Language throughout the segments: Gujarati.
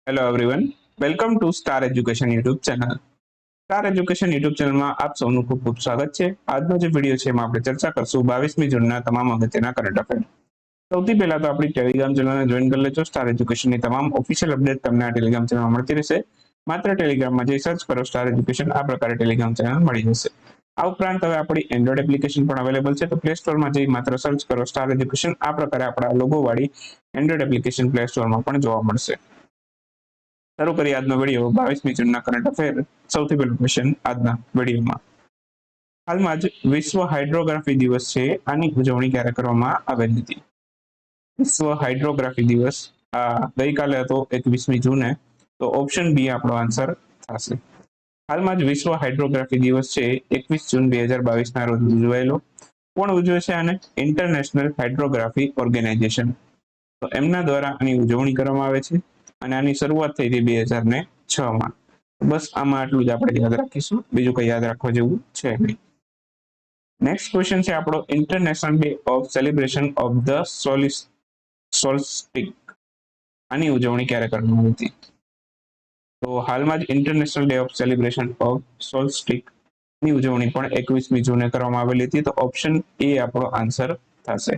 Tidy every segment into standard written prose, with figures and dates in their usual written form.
Hello everyone, welcome to star education YouTube channel. Star education YouTube ચેનલમાં આપ સૌનું ખૂબ ખૂબ સ્વાગત છે. આજનો જે વિડીયો છે એમાં આપણે ચર્ચા કરશું 22મી જૂનના તમામ અગત્યના કરંટ અફેર. સૌથી પહેલા તો આપણી ટેલિગ્રામ ચેનલને જોઈન કરી લેજો. સ્ટાર એજ્યુકેશનની તમામ ઓફિશિયલ અપડેટ તમને આ ટેલિગ્રામ ચેનલમાં મળતી રહેશે. માત્ર ટેલિગ્રામમાં જઈ સર્ચ કરો સ્ટાર એજ્યુકેશન, આ પ્રકારે ટેલિગ્રામ ચેનલ મળી જશે. આ ઉપરાંત હવે આપણી એન્ડ્રોઇડ એપ્લિકેશન પણ અવેલેબલ છે, તો પ્લે સ્ટોરમાં જઈ માત્ર સર્ચ કરો સ્ટાર એજ્યુકેશન, આ પ્રકારે આપણા લોગો વાળી એન્ડ્રોઇડ એપ્લિકેશન પ્લે સ્ટોરમાં પણ જોવા મળશે. શરૂ કરીએ આજનો વિડીયો 22મી જૂનના કરંટ અફેર. સૌથી પહેલો ક્વેશ્ચન આજના વિડીયોમાં. હાલમાં જ વિશ્વ હાઇડ્રોગ્રાફી દિવસ છે, આની ઉજવણી ક્યારે કરવામાં આવેલી હતી? વિશ્વ હાઇડ્રોગ્રાફી દિવસ આ ગઈકાલે હતો 21મી જૂને, તો ઓપ્શન બી આપણો આન્સર થશે. હાલમાં જ વિશ્વ હાઇડ્રોગ્રાફી દિવસ છે 21 જૂન 2022 રોજ ઉજવાયેલો. કોણ ઉજવે છે આને? International hydrography organisation. તો એમના દ્વારા આની ઉજવણી કરવામાં આવે છે અને આની શરૂઆત થઈ હતી 2006માં. બસ આમાં આટલું જ આપણે યાદ રાખીશું, બીજું કંઈ યાદ રાખવા જેવું છે નહીં. નેક્સ્ટ ક્વેશ્ચન છે આપણો international day of celebration of the solstice. આની ઉજવણી ક્યારે કરવામાં આવી હતી? તો હાલમાં જ international day of celebration of solstice ની ઉજવણી પણ 21મી જૂને કરવામાં આવેલી હતી, તો ઓપ્શન એ આપણો આન્સર થશે.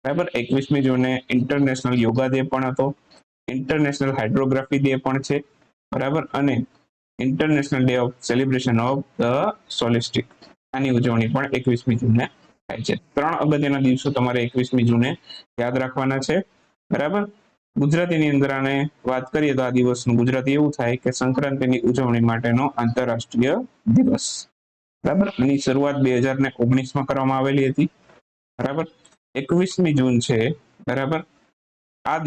બરાબર, 21મી જૂને ઇન્ટરનેશનલ યોગા ડે પણ હતો, ઇન્ટરનેશનલ હાઇડ્રોગ્રાફી ડે પણ છે, બરાબર, અને international day of celebration of the solstice આની ઉજવણી પણ 21મી જૂને થાય છે. 3 અગત્યના દિવસો તમારે 21મી જૂને યાદ રાખવાના છે. બરાબર, ગુજરાતીની અંદર આને વાત કરીએ તો આ દિવસનું ગુજરાતી એવું થાય કે સંક્રાંતિની ઉજવણી માટેનો આંતરરાષ્ટ્રીય દિવસ. બરાબર, આની શરૂઆત 2019માં કરવામાં આવેલી હતી. બરાબર, 21મી જૂન છે. બરાબર, આ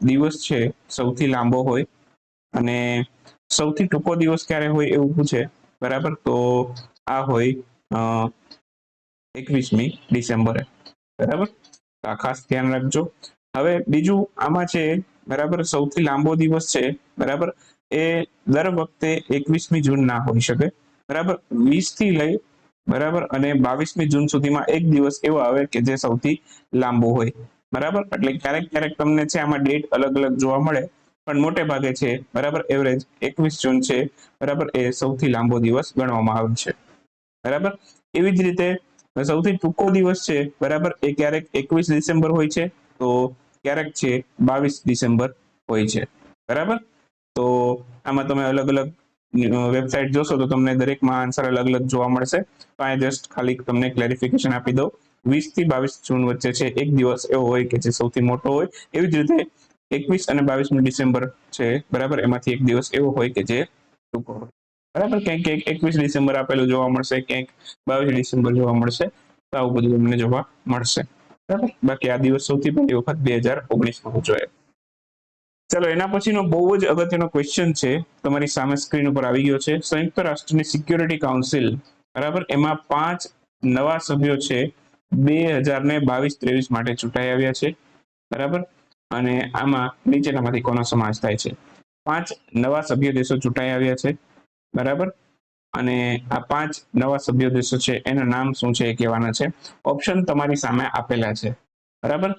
દિવસ છે સૌથી લાંબો હોય અને સૌથી ટૂંકો દિવસ ક્યારે હોય એવું પૂછે. બરાબર, તો આ હોય 21મી ડિસેમ્બરે. બરાબર, આ ખાસ ધ્યાન રાખજો. હવે બીજું આમાં છે, બરાબર, સૌથી લાંબો દિવસ છે, બરાબર, એ દર વખતે 21મી જૂન ના હોઈ શકે. બરાબર, 20 થી લઈ, બરાબર, અને 22મી જૂન સુધીમાં એક દિવસ એવો આવે કે જે સૌથી લાંબો હોય. બરાબર, એટલે ક્યારેક ક્યારેક તમને છે આમાં ડેટ અલગ અલગ જોવા મળે, પણ મોટે ભાગે છે, બરાબર, એવરેજ 21 જૂન છે, બરાબર, એ સૌથી લાંબો દિવસ ગણવામાં આવે છે. બરાબર, એવી જ રીતે સૌથી ટૂંકો દિવસ છે, બરાબર, એ ક્યારેક 21 ડિસેમ્બર હોય છે, તો ક્યારેક છે 22 ડિસેમ્બર હોય છે. બરાબર, તો આમાં તમે અલગ અલગ વેબસાઇટ જોશો તો તમને દરેકમાં આન્સર અલગ અલગ જોવા મળશે. તો આ જસ્ટ ખાલી તમને ક્લેરિફિકેશન આપી દઉં. 20 થી 22 જૂન વચ્ચે છે એક દિવસ એવો હોય કે જે સૌથી મોટો હોય. એવી જ રીતે 21 અને 22મી ડિસેમ્બર છે, બરાબર, એમાંથી એક દિવસ એવો હોય કે જે ટૂંકો હોય. બરાબર, ક્યાંક 21 ડિસેમ્બર આપેલું જોવા મળશે, ક્યાંક 22 ડિસેમ્બર જોવા મળશે. તો આવું બધું તમને જોવા મળશે. બરાબર, બાકી આ દિવસ સૌથી પહેલી વખત 2019માં ઉજવાયો. ચલો, એના પછીનો બહુ જ અગત્યનો ક્વેશ્ચન છે, તમારી સામે સ્ક્રીન ઉપર આવી ગયો છે. સંયુક્ત રાષ્ટ્રની સિક્યુરિટી કાઉન્સિલ, બરાબર, એમાં 5 નવા સભ્યો છે 2022-23 માટે ચૂંટાઈ આવ્યા છે. બરાબર, અને આમાં નીચેનામાંથી કોનો સમાવેશ થાય છે? 5 નવા સભ્ય દેશો ચૂંટાઈ આવ્યા છે. બરાબર, અને આ 5 નવા સભ્ય દેશો છે એના નામ શું છે એ કહેવાના છે. ઓપ્શન તમારી સામે આપેલા છે. બરાબર,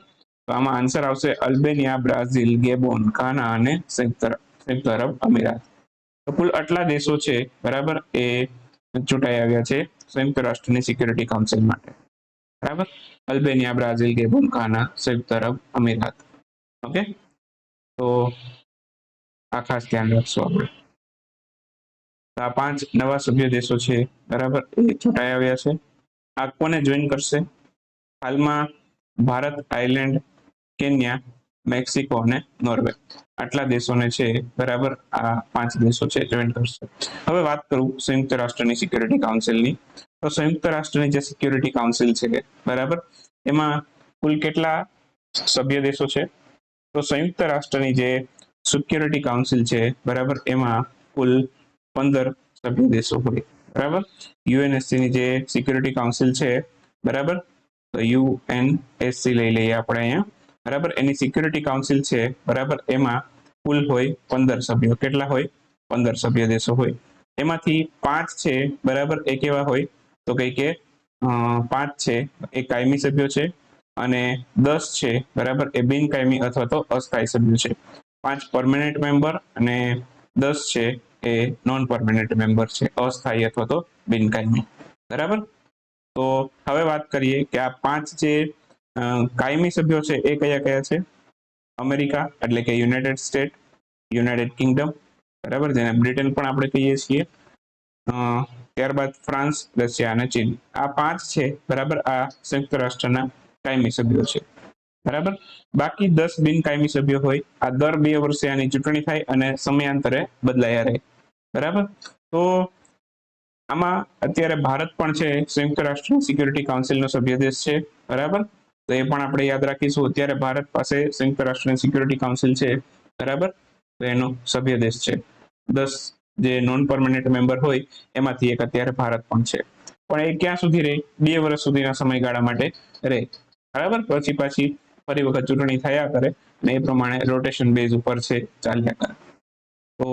તો આમાં આન્સર આવશે અલ્બેનિયા, બ્રાઝિલ, ગેબોન, ઘાના અને સંયુક્ત અરબ અમીરાત. તો કુલ આટલા દેશો છે, બરાબર, એ ચૂંટાઈ આવ્યા છે સંયુક્ત રાષ્ટ્રની સિક્યુરિટી કાઉન્સિલ માટે. બરાબર, અલ્બેનિયા, બ્રાઝિલ, ગેબોન, ઘાના, સંયુક્ત અરબ અમીરાત. ઓકે, તો આ ખાસ ધ્યાન રાખશું આપણે. આ 5 નવા સભ્ય દેશો છે, બરાબર, એ ચૂંટાઈ આવ્યા છે. આ કોને જોઈન કરશે? હાલમાં ભારત, આયર્લેન્ડ, કેન્યા, મેક્સિકો અને નોર્વે, આટલા દેશોને છે, બરાબર, આ 5 દેશો છે જોઈન કરશે. હવે વાત કરું સંયુક્ત રાષ્ટ્રની સિક્યુરિટી કાઉન્સિલની. તો સંયુક્ત રાષ્ટ્રની જે સિક્યુરિટી કાઉન્સિલ છે, બરાબર, એમાં કુલ કેટલા સભ્ય દેશો છે? તો સંયુક્ત રાષ્ટ્રની જે સિક્યુરિટી કાઉન્સિલ છે, બરાબર, એમાં કુલ 15 સભ્ય દેશો હોય. બરાબર, યુએનએસસી ની જે સિક્યુરિટી કાઉન્સિલ છે, બરાબર, તો યુએનએસસી લઈ લઈએ આપણે અહીંયા. બરાબર, એની સિક્યુરિટી કાઉન્સિલ છે, બરાબર, એમાં કુલ હોય 15 સભ્યો. કેટલા હોય? 15 સભ્ય દેશો હોય. એમાંથી 5 છે, બરાબર, એ કેવા હોય? તો કઈ કે 5 છે એ કાયમી સભ્યો છે અને 10 છે, બરાબર, એ બિનકાયમી અથવા તો અસ્થાયી સભ્યો છે. 5 પરમેનન્ટ મેમ્બર અને 10 છે એ નોન પરમેનન્ટ મેમ્બર છે, અસ્થાયી અથવા તો બિનકાયમી. બરાબર. તો હવે વાત કરીએ કે આ 5 જે કાયમી સભ્યો છે એ કયા કયા છે. અમેરિકા એટલે કે યુનાઇટેડ સ્ટેટ, યુનાઇટેડ કિંગડમ, બરાબર, જેને બ્રિટન પણ આપણે કહીએ છીએ. ત્યારબાદ ફ્રાન્સ, રશિયા અને ચીન. આ 5 છે, બરાબર, આ સંયુક્ત રાષ્ટ્રના કાયમી સભ્યો છે. બરાબર. બાકી 10 બિનકાયમી સભ્યો હોય. આ દર 2 વર્ષે આની ચૂંટણી થાય અને સમયાંતરે બદલાયા રહે. બરાબર. તો આમાં અત્યારે ભારત પણ છે, સંયુક્ત રાષ્ટ્ર સિક્યુરિટી કાઉન્સિલનો સભ્ય દેશ છે. બરાબર. તો એ પણ આપણે યાદ રાખીશું. અત્યારે ભારત પાસે સંયુક્ત રાષ્ટ્રની સિક્યુરિટી કાઉન્સિલ છે. બરાબર. તો એનો સભ્ય દેશ છે. 10 જે નોન પરમેનન્ટ મેમ્બર હોય એમાંથી એક અત્યારે ભારત પણ છે. પણ એ ક્યાં સુધી રહે? 2 વર્ષ સુધીના સમયગાળા માટે રહે. બરાબર. પછી પાછી ફરી વખત ચૂંટણી થયા કરે અને એ પ્રમાણે રોટેશન બેઝ ઉપર છે ચાલ્યા કરે. તો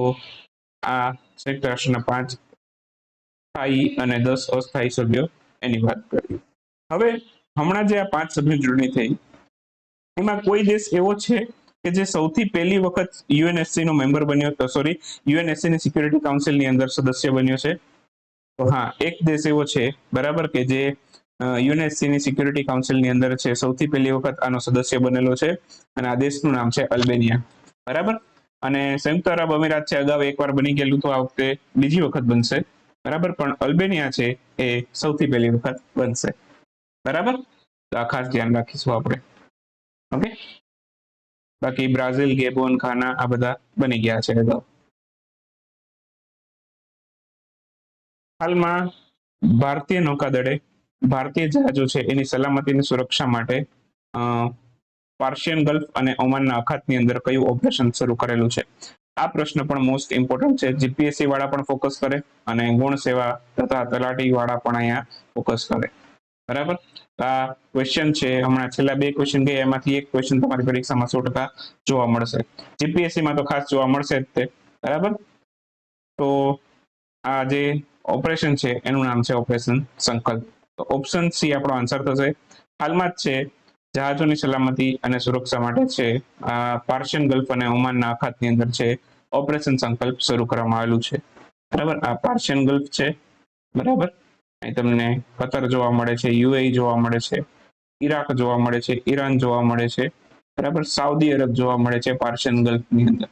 આ સંયુક્ત રાષ્ટ્રના 5 સ્થાયી અને 10 અસ્થાયી સભ્યો એની વાત કરી. હવે હમણાં જે આ 5 સભ્યો ચૂંટણી થઈ એમાં કોઈ દેશ એવો છે કે જે સૌથી પહેલી વખત યુએનએસસી નો મેમ્બર બન્યો હતો, સોરી, યુએનએસસી ની સિક્યુરિટી કાઉન્સિલની અંદર સદસ્ય બન્યો છે. તો હા, એક દેશ એવો છે, બરાબર, કે જે યુએનએસસી ની સિક્યુરિટી કાઉન્સિલની અંદર છે, સૌથી પહેલી વખત આનો સદસ્ય બનેલો છે અને આ દેશનું નામ છે અલ્બેનિયા. બરાબર. અને સંયુક્ત અરબ અમીરાત છે, અગાઉ એકવાર બની ગયેલું, તો આ વખતે બીજી વખત બનશે. બરાબર. પણ અલ્બેનિયા છે એ સૌથી પહેલી વખત બનશે. બરાબર. તો આ ખાસ ધ્યાન રાખીશું આપણે. ઓકે. બાકી બ્રાઝિલ, ગેબોન, ઘાના આ બધા બની ગયા છે અગાઉ. હાલમાં ભારતીય નૌકાદળે ભારતીય જહાજો છે એની સલામતીની સુરક્ષા માટે પાર્શિયન ગલ્ફ અને ઓમાનના અખાતની અંદર કયું ઓપરેશન શરૂ કરેલું છે? આ પ્રશ્ન પણ મોસ્ટ ઇમ્પોર્ટન્ટ છે. જીપીએસસી વાળા પણ ફોકસ કરે અને ગુણ સેવા તથા તલાટી વાળા પણ અહીંયા ફોકસ કરે. બરાબર. આ ક્વેશ્ચન છે, હમણાં છેલ્લા 2 ક્વેશ્ચન ગયા એમાંથી એક ક્વેશ્ચન તમારી પરીક્ષામાં 100% જોવા મળશે. જીપીએસસી માં તો ખાસ જોવા મળશે જ તે. બરાબર. તો આ જે ઓપરેશન છે એનું નામ છે ઓપરેશન સંકલ્પ. તો ઓપ્શન સી આપણો આન્સર થશે. હાલમાં જ છે જહાજોની સલામતી અને સુરક્ષા માટે છે આ પાર્શિયન ગલ્ફ અને ઓમાનના અખાતની અંદર છે ઓપરેશન સંકલ્પ શરૂ કરવામાં આવેલું છે. બરાબર. આ પાર્શિયન ગલ્ફ છે. બરાબર. અહીં તમને કતર જોવા મળે છે, યુએઈ જોવા મળે છે, ઈરાક જોવા મળે છે, ઈરાન જોવા મળે છે. બરાબર. સાઉદી અરબ જોવા મળે છે પાર્શિયન ગલ્ફની અંદર.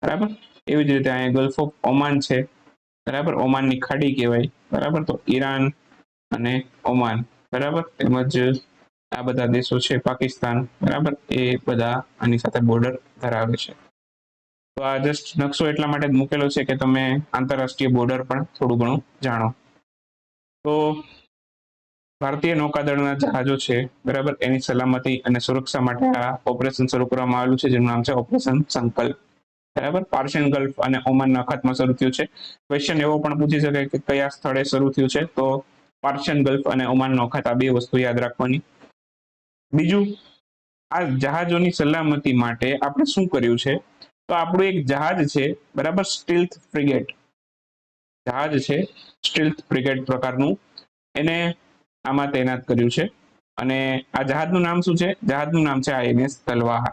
બરાબર. એવી જ રીતે અહીંયા ગલ્ફ ઓફ ઓમાન છે. બરાબર. ઓમાનની ખાડી કહેવાય. બરાબર. તો ઈરાન અને ઓમાન, બરાબર, તેમજ આ બધા દેશો છે, પાકિસ્તાન, બરાબર, એ બધા આની સાથે બોર્ડર ધરાવે છે. તો આ જસ્ટ નકશો એટલા માટે જ મૂકેલો છે કે તમે આંતરરાષ્ટ્રીય બોર્ડર પણ થોડું ઘણું જાણો. તો ભારતીય નૌકાદળના જહાજો છે, બરાબર, એની સલામતી અને સુરક્ષા માટે આ ઓપરેશન શરૂ કરવામાં આવેલું છે જેનું નામ છે ઓપરેશન સંકલ્પ. બરાબર. પાર્શિયન ગલ્ફ અને ઓમાનના અખાતમાં શરૂ થયું છે. ક્વેશ્ચન એવો પણ પૂછી શકાય કે કયા સ્થળે શરૂ થયું છે? તો પાર્શિયન ગલ્ફ અને ઓમાનનો અખાત, આ 2 વસ્તુ યાદ રાખવાની. બીજું, આ જહાજોની સલામતી માટે આપણે શું કર્યું છે? તો આપણું એક જહાજ છે, બરાબર, સ્ટીલ્થ ફ્રિગેટ જહાજ છે, સ્ટીલ્થ ફ્રિગેટ પ્રકારનું, એને આમાં તૈનાત કર્યું છે. અને આ જહાજનું નામ શું છે? જહાજનું નામ છે આઈએનએસ તલવાર.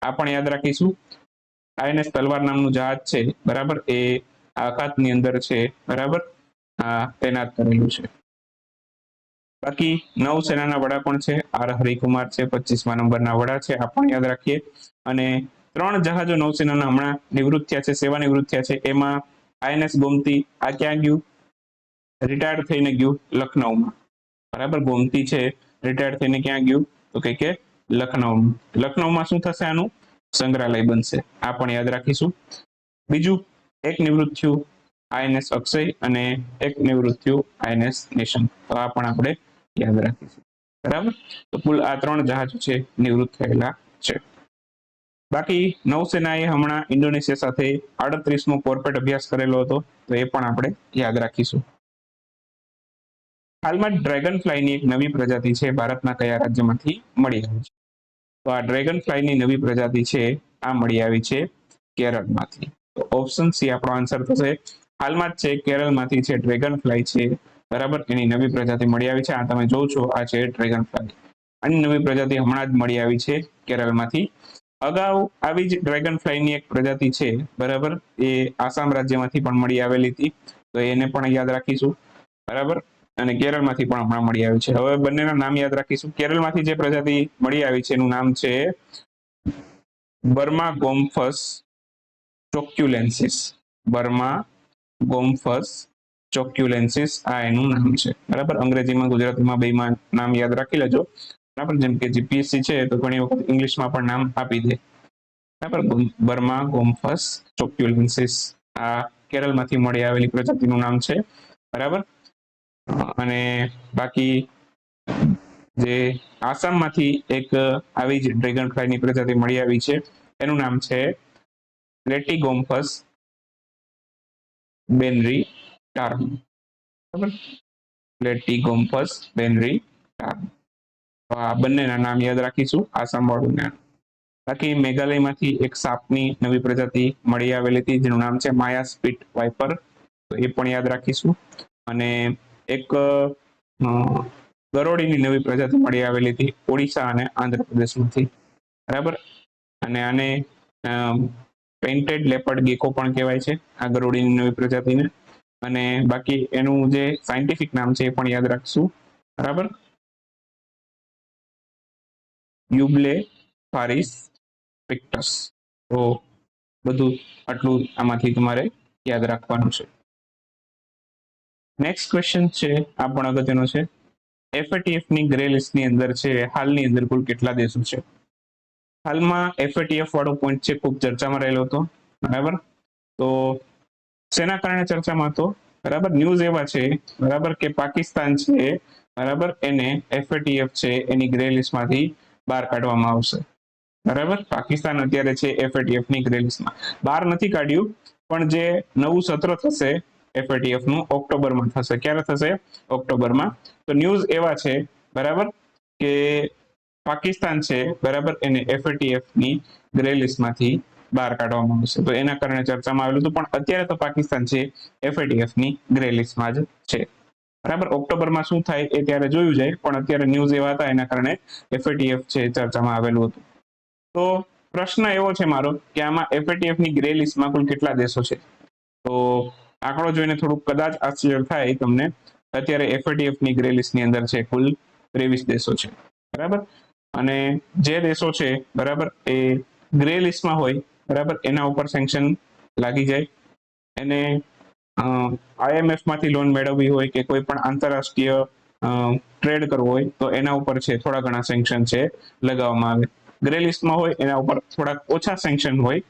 આ પણ યાદ રાખીશું. આઈએનએસ તલવાર નામનું જહાજ છે, બરાબર, એ અખાતની અંદર છે, બરાબર, તૈનાત કરેલું છે. બાકી નૌસેનાના વડા પણ છે, આર હરિકુમાર છે, 25મા નંબરના વડા છે, આ પણ યાદ રાખીએ. અને 3 જહાજો નૌસેનાના હમણાં નિવૃત્ત થયા છે, સેવા નિવૃત્ત થયા છે. એમાં આઈએનએસ ગોમતી, આ ક્યાં ગયું? રિટાયર્ડ થઈને ગયું લખનૌમાં. બરાબર. ગોમતી છે, રિટાયર્ડ થઈને ક્યાં ગયું? તો કે લખનૌમાં. લખનૌમાં શું થશે? આનું સંગ્રહાલય બનશે. આ પણ યાદ રાખીશું. બીજું, એક નિવૃત્ત થયું આઈએનએસ અક્ષય અને એક નિવૃત્ત થયું આઈએનએસ નેશન. તો આ પણ આપણે યાદ રાખીશું. બરાબર. તો કુલ આ 3 જહાજો છે નિવૃત્ત થયેલા છે. બાકી નૌસેનાએ હમણાં ઇન્ડોનેશિયા સાથે 38મો કોર્પેટ અભ્યાસ કરેલો હતો, તો એ પણ આપણે યાદ રાખીશું. હાલમાં ડ્રેગન ફ્લાયની એક નવી પ્રજાતિ છે, ભારતના કયા રાજ્યમાંથી મળી આવી છે? તો આ ડ્રેગન ફ્લાયની નવી પ્રજાતિ છે, આ મળી આવી છે કેરળમાંથી. તો ઓપ્શન સી આપણો આન્સર થશે. હાલમાં જ છે કેરળમાંથી છે ડ્રેગન ફ્લાય છે, બરાબર, એની નવી પ્રજાતિ મળી આવી છે. આ તમે જોવો છો, આ છે ડ્રેગન ફ્લાય. આની નવી પ્રજાતિ હમણાં જ મળી આવી છે કેરળમાંથી. અગાઉ આવી જ ડ્રેગન ફ્લાયની એક પ્રજાતિ છે, બરાબર, એ આસામ રાજ્યમાંથી પણ મળી આવેલી હતી, તો એને પણ યાદ રાખીશું, બરાબર. અને કેરળમાંથી પણ હમણાં મળી આવી છે. હવે બંનેના નામ યાદ રાખીશું. કેરળમાંથી જે પ્રજાતિ મળી આવી છે એનું નામ છે બર્મા ગોમ્ફસ ચોક્યુલેન્સિસ. બર્મા ગોમ્ફસ ચોક્યુલેન્સિસ આ એનું નામ છે, બરાબર. અંગ્રેજીમાં, ગુજરાતીમાં બેમાં નામ યાદ રાખી લેજો, બરાબર. જેમ કે જીપીએસસી છે તો ઘણી વખત ઇંગ્લિશમાં પણ નામ આપી દે, બરાબર. બર્મા ગોમ્ફસ ચોક્યુલેન્સિસ આ કેરળમાંથી મળી આવેલી પ્રજાતિનું નામ છે, બરાબર. અને બાકી જે આસામમાંથી એક આવી જ ડ્રેગન ફ્લાયની પ્રજાતિ મળી આવી છે, એનું નામ છે પ્લેટીગોમ્ફસ બેનરી ટાર્મ, બરાબર. પ્લેટીગોમ્ફસ બેનરી ટાર્મ. આ બંનેના નામ યાદ રાખીશું, આસામ વાળું. બાકી મેઘાલયમાંથી એક સાપની નવી પ્રજાતિ મળી આવેલી હતી જેનું નામ છે માયા સ્પીટ વાઇપર, તો એ પણ યાદ રાખીશું. અને એક ગરોળીની નવી પ્રજાતિ મળી આવેલી હતી ઓડિશા અને આંધ્રપ્રદેશમાંથી, બરાબર. અને આને પેઇન્ટેડ લેપર્ડ ગેકો પણ કહેવાય છે, આ ગરોળીની નવી પ્રજાતિને. અને બાકી એનું જે સાયન્ટિફિક નામ છે એ પણ યાદ રાખશું, બરાબર. યુબ્લે ફારિસ પિક્ટસ. તો બધું આટલું આમાંથી તમારે યાદ રાખવાનું છે. નેક્સ્ટ ક્વેશ્ચન છે, આ પણ અગત્યનો છે. FATF ની ગ્રે લિસ્ટની અંદર છે, હાલની અંદર કુલ કેટલા દેશો છે? હાલમાં FATF વાળો પોઈન્ટ છે, ખૂબ ચર્ચામાં રહેલો હતો, બરાબર. તો શેના કારણે ચર્ચામાં હતો? બરાબર, ન્યૂઝ એવા છે, બરાબર, કે પાકિસ્તાન છે, બરાબર, એને FATF છે એની ગ્રે લિસ્ટમાંથી બહાર કાઢવામાં આવશે, બરાબર. પાકિસ્તાન અત્યારે છે FATF ની ગ્રે લિસ્ટમાં. બહાર નથી કાઢ્યું, પણ જે નવું સત્ર થશે FATF નું ઓક્ટોબરમાં થશે. ક્યારે થશે? ઓક્ટોબરમાં. તો ન્યૂઝ એવા છે, બરાબર, કે પાકિસ્તાન છે, બરાબર, એને FATF ની ગ્રે લિસ્ટમાંથી બહાર કાઢવામાં આવશે. તો એના કારણે ચર્ચામાં આવેલું હતું, પણ અત્યારે તો પાકિસ્તાન છે FATF ની ગ્રે લિસ્ટમાં જ છે, બરાબર. ઓક્ટોબરમાં શું થાય એ ત્યારે જોયું જાય, પણ અત્યારે ન્યૂઝ એવા હતા એના કારણે FATF છે ચર્ચામાં આવેલું હતું. તો પ્રશ્ન એવો છે મારો કે આમાં FATF ની ગ્રે લિસ્ટમાં કુલ કેટલા દેશો છે? તો આંકડો જોઈને થોડુંક કદાચ આશ્ચર્ય થાય તમને. અત્યારે FATF ની ગ્રે લિસ્ટની અંદર છે કુલ 23 દેશો છે, બરાબર. અને જે દેશો છે, બરાબર, એ ગ્રે લિસ્ટમાં હોય, બરાબર, એના ઉપર સેન્કશન લાગી જાય. એને IMF માંથી લોન મેળવવી હોય કે કોઈ પણ આંતરરાષ્ટ્રીય ટ્રેડ કરવો હોય તો એના ઉપર છે થોડા ઘણા સેન્કશન છે લગાવવામાં આવે. ગ્રે લિસ્ટમાં હોય એના ઉપર થોડાક ઓછા સેન્કશન હોય,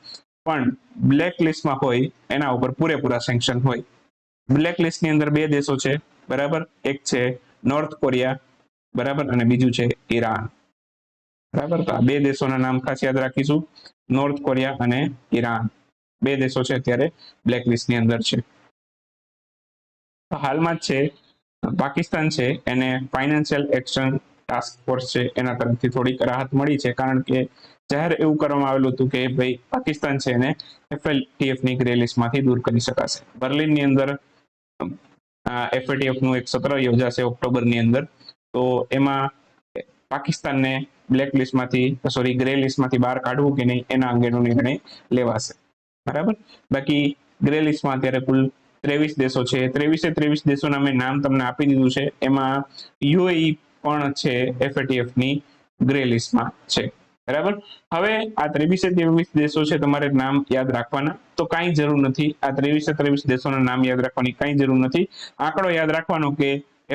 પણ બ્લેક લિસ્ટમાં હોય એના ઉપર પૂરેપૂરા સેન્કશન હોય. બ્લેક લિસ્ટની અંદર બે દેશો છે, બરાબર. એક છે નોર્થ કોરિયા, બરાબર, અને બીજું છે ઈરાન, બરાબર. તો આ બે દેશોના નામ ખાસ યાદ રાખીશું, નોર્થ કોરિયા અને ઈરાન. બે દેશો છે અત્યારે બ્લેક લિસ્ટની અંદર છે. હાલમાં જ છે પાકિસ્તાન છે એને ફાઇનાન્શિયલ એક્શન ટાસ્ક ફોર્સ છે એના તરફથી થોડીક રાહત મળી છે, કારણ કે જાહેર એવું કરવામાં આવેલું હતું કે ભાઈ પાકિસ્તાન છે એને FATF ની ગ્રે લિસ્ટમાંથી દૂર કરી શકાશે. બર્લિનની અંદર FATF નું એક સત્ર યોજાશે ઓક્ટોબરની અંદર, તો એમાં પાકિસ્તાનને બ્લેક લિસ્ટમાંથી ગ્રે લિસ્ટમાંથી બહાર કાઢવું કે નહીં એના અંગેનો નિર્ણય લેવાશે, બરાબર. બાકી ગ્રે લિસ્ટમાં અત્યારે કુલ 23 દેશો છે. 23 દેશોના મેં નામ તમને આપી દીધું છે. એમાં UAE પણ છે FATF ની ગ્રે લિસ્ટમાં છે, બરાબર. હવે આ 23 દેશો છે, તમારે નામ યાદ રાખવાના તો કાંઈ જરૂર નથી. આ 23 દેશોના નામ યાદ રાખવાની કાંઈ જરૂર નથી. આંકડો યાદ રાખવાનો કે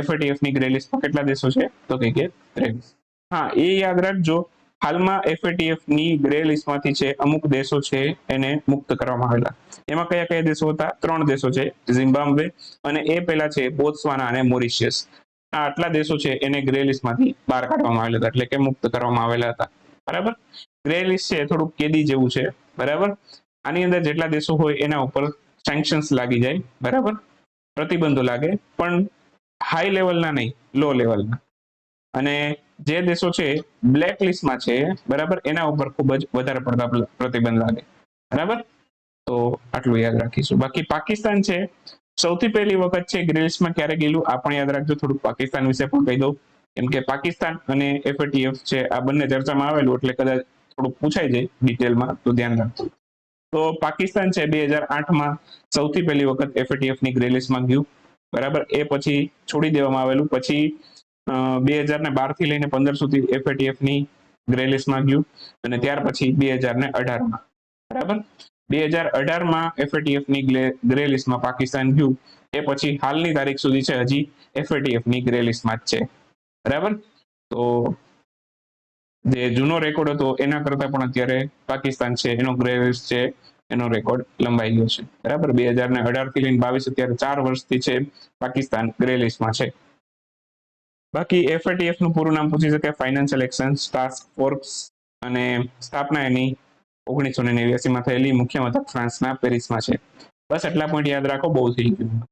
FATF ની ગ્રે લિસ્ટમાં કેટલા દેશો છે, તો કે 23. હા, એ યાદ રાખજો. હાલમાં FATF ની ગ્રે લિસ્ટમાંથી છે અમુક દેશો છે એને મુક્ત કરવામાં આવેલા. એમાં કયા કયા દેશો હતા? 3 દેશો છે, ઝિમ્બાબ્વે, અને એ પહેલા છે બોત્સવાના અને મોરિશિયસ. આ આટલા દેશો છે એને ગ્રે લિસ્ટમાંથી બહાર કાઢવામાં આવેલા હતા, એટલે કે મુક્ત કરવામાં આવેલા હતા, બરાબર. ગ્રે લિસ્ટ છે થોડુંક કેદી જેવું છે, બરાબર. આની અંદર જેટલા દેશો હોય એના ઉપર સેન્કશન્સ લાગી જાય, બરાબર, પ્રતિબંધો લાગે, પણ હાઈ લેવલના નહીં, લો લેવલના. અને જે દેશો છે બ્લેક લિસ્ટમાં છે, બરાબર, એના ઉપર ખૂબ જ વધારે પડતા પ્રતિબંધ લાગે, બરાબર. તો આટલું યાદ રાખીશું. બાકી પાકિસ્તાન છે સૌથી પહેલી વખત છે ગ્રે લિસ્ટમાં ક્યારે ગયેલું આ પણ યાદ રાખજો. થોડુંક પાકિસ્તાન વિશે પણ કહી દઉં, કેમ કે પાકિસ્તાન અને FATF છે આ બંને ચર્ચામાં આવેલું, એટલે કદાચ થોડુંક પૂછાઈ જાય ડિટેલમાં, તો ધ્યાન રાખજો. તો પાકિસ્તાન છે 2008માં સૌથી પહેલી વખત FATF ની ગ્રે લિસ્ટમાં ગયું, બરાબર. એ પછી છોડી દેવામાં આવેલું. પછી 2012 થી લઈને 15 સુધી FATF ની ગ્રે લિસ્ટમાં ગયું, અને ત્યાર પછી 2018માં, બરાબર. 2018માં FATF ની ગ્રે લિસ્ટમાં પાકિસ્તાન ગયું. એ પછી હાલની તારીખ સુધી છે હજી FATF ની ગ્રે લિસ્ટમાં જ છે, બરાબર. તો જે જૂનો રેકોર્ડ હતો એના કરતા પણ અત્યારે પાકિસ્તાન છે એનો ગ્રે લિસ્ટ છે એનો રેકોર્ડ લંબાઈ ગયો છે, બરાબર. 2018 થી લઈને 22 અત્યારે 4 વર્ષથી છે પાકિસ્તાન ગ્રે લિસ્ટમાં છે. બાકી FATF નું પૂરું નામ પૂછી શકે, ફાઇનાન્શિયલ એક્શન ટાસ્ક ફોર્સ, અને સ્થાપના એની 1989માં થયેલી, મુખ્ય મથક ફ્રાન્સના પેરિસમાં છે. બસ એટલા પોઈન્ટ યાદ રાખો, બહુ થઈ ગયું.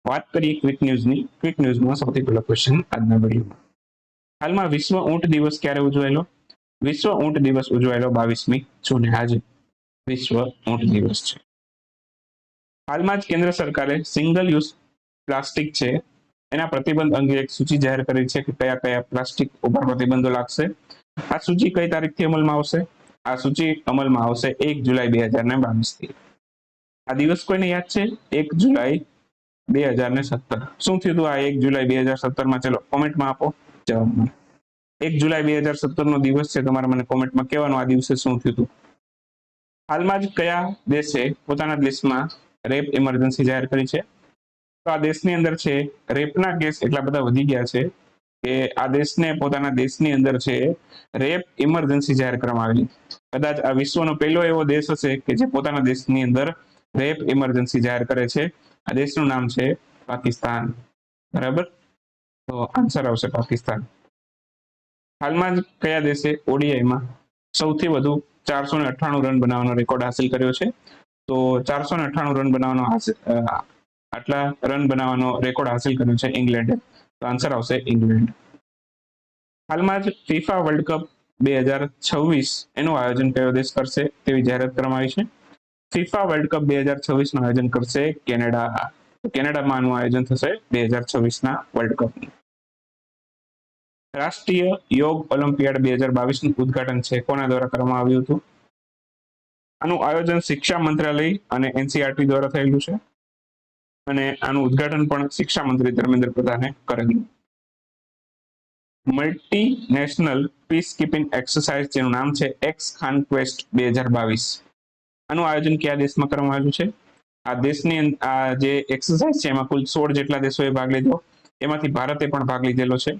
વાત કરીએ ક્વિક ન્યૂઝની. ક્વિક ન્યૂઝમાં સૌથી પહેલો ક્વેશ્ચન આજના વિડીયોમાં. હાલમાં વિશ્વ ઊંટ દિવસ ક્યારે ઉજવાયેલો? વિશ્વ ઊંટ દિવસ ઉજવાયેલો 22મી જૂને. આજે વિશ્વ ઊંટ દિવસ છે. હાલમાં જ કેન્દ્ર સરકારે સિંગલ યુઝ પ્લાસ્ટિક છે એના પ્રતિબંધ અંગે એક સૂચિ જાહેર કરી છે કે કયા કયા પ્લાસ્ટિક ઉપર પ્રતિબંધો લાગશે. આ સૂચિ કઈ તારીખથી અમલમાં આવશે? આ સૂચિ અમલમાં આવશે 1 જુલાઈ 2022 થી. આ દિવસ કોઈને યાદ છે? 1 જુલાઈ 2017. શું થયું હતું આ 1 જુલાઈ 2017માં? ચલો કોમેન્ટમાં આપો જવાબ. 1 જુલાઈ 2017 નો દિવસ છે, તમારે મને કોમેન્ટમાં કહેવાનું આ દિવસે શું થયું હતું. હાલમાં જ કયા દેશે પોતાના દેશમાં રેપ ઇમરજન્સી જાહેર કરી છે? તો આ દેશની અંદર છે રેપના કેસ એટલા બધા વધી ગયા છે કે આ દેશને પોતાના દેશની અંદર છે રેપ ઇમરજન્સી જાહેર કરવામાં આવેલી. કદાચ આ વિશ્વનો પહેલો એવો દેશ હશે કે જે પોતાના દેશની અંદર રેપ ઇમરજન્સી જાહેર કરે છે. આ દેશનું નામ છે પાકિસ્તાન, બરાબર. તો આન્સર આવશે પાકિસ્તાન. હાલમાં જ કયા દેશે ODIમાં સૌથી વધુ 498 રન બનાવવાનો રેકોર્ડ હાસિલ કર્યો છે? તો 498 રન બનાવવાનો આટલા રન બનાવવાનો રેકોર્ડ હાસિલ કર્યો છે ઇંગ્લેન્ડે. તો આન્સર આવશે ઇંગ્લેન્ડ. હાલમાં જ ફિફા વર્લ્ડ કપ 2026 એનું આયોજન કયો દેશ કરશે તેવી જાહેરાત કરવામાં આવી છે? ફિફા વર્લ્ડ કપ 2026 નું આયોજન કરશે કેનેડા. કેનેડામાં આનું આયોજન થશે 2026ના વર્લ્ડ કપનું. રાષ્ટ્રીય યોગ ઓલિમ્પિયાડ 2022 નું ઉદઘાટન છે કોના દ્વારા કરવામાં આવ્યું હતું? આનું આયોજન શિક્ષા મંત્રાલય અને NCERT દ્વારા થયેલું છે, અને આનું ઉદઘાટન પણ શિક્ષા મંત્રી ધર્મેન્દ્ર પ્રધાને કરેલું. મલ્ટીનેશનલ પીસ કીપિંગ એક્સરસાઇઝ જેનું નામ છે એક્સ-ખાન-ક્વેસ્ટ 2022, આનું આયોજન કયા દેશમાં કરવામાં આવ્યું છે? આ દેશની આ જે એક્સરસાઇઝ છે એમાં કુલ 16 જેટલા દેશોએ ભાગ લીધો, એમાંથી ભારતે પણ ભાગ લીધેલો છે.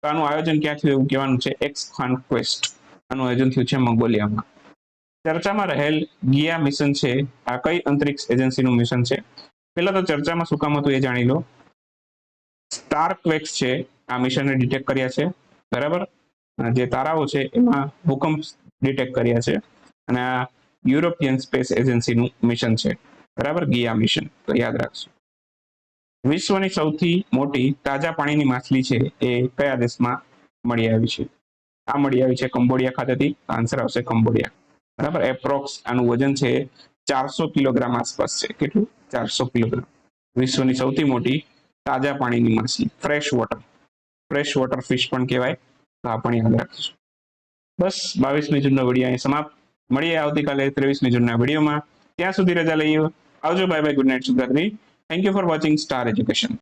તો આનું આયોજન ક્યાં થયું એવું કહેવાનું છે એક્સ-ખાન-ક્વેસ્ટ. આનું આયોજન થયું છે મંગોલિયામાં. ચર્ચામાં રહેલ ગિયા મિશન છે આ કઈ અંતરિક્ષ એજન્સીનું મિશન છે? પેલા તો ચર્ચામાં શું કામ હતું એ જાણી લો. સ્ટારક્વેક્સ છે આ મિશને ડિટેક્ટ કર્યા છે, બરાબર. જે તારાઓ છે એમાં ભૂકંપ ડિટેક્ટ કર્યા છે, અને આ યુરોપિયન સ્પેસ એજન્સીનું મિશન છે, બરાબર, ગિયા મિશન. તો યાદ રાખજો. વિશ્વની સૌથી મોટી તાજા પાણીની માછલી છે એ કયા દેશમાં મળી આવી છે? આ મળી આવી છે કંબોડિયા ખાતેથી. આન્સર આવશે કંબોડિયા, બરાબર. એપ્રોક્સ આનું વજન છે 400 કિલોગ્રામ આસપાસ છે. કેટલું? 400 કિલોગ્રામ. વિશ્વની સૌથી મોટી તાજા પાણીની માછલી, ફ્રેશ વોટર ફિશ પણ કહેવાય. તો આ પણ યાદ રાખજો. બસ 22મી જૂનનો વિડીયો અહીં સમાપ્ત. મળીએ આવતીકાલે 23મી જૂનના વિડીયોમાં. ત્યાં સુધી રજા લઈએ. આવજો. Bye bye. ગુડ નાઇટ શુભરાત્રી. Thank you for watching Star education.